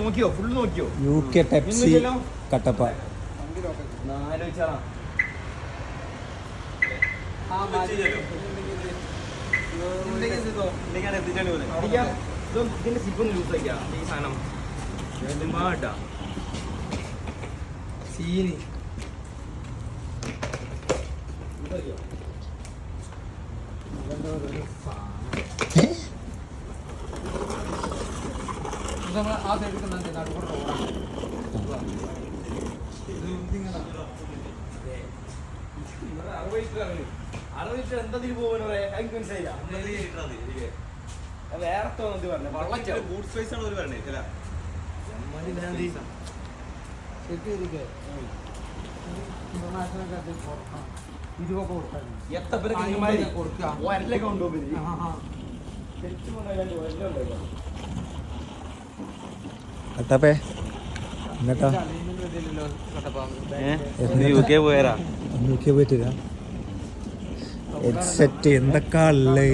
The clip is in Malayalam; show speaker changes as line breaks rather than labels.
നോക്കിയോ ഫുള്ള് നോക്കിയോ
UK പെപ്സി കട്ടപ്പ
ഇതിന്റെ സിപ്പൊന്ന് യൂസ് ആക്കിയാ ഈ സാധനം സീനി ആ സൈഡിൽ എന്തതിന് പോകുന്ന മനസ്സിലായില്ല വേറെ തോന്നി പറഞ്ഞു ബൂട്ട് സ്പേസ് ആണ് ഒരു പറഞ്ഞത്
കട്ടപ്പേ എന്നിട്ടാ
UK പോയാ
UK പോയിട്ടില്ല ഹെഡ്സെറ്റ് എന്തൊക്കെ ഉള്ളേ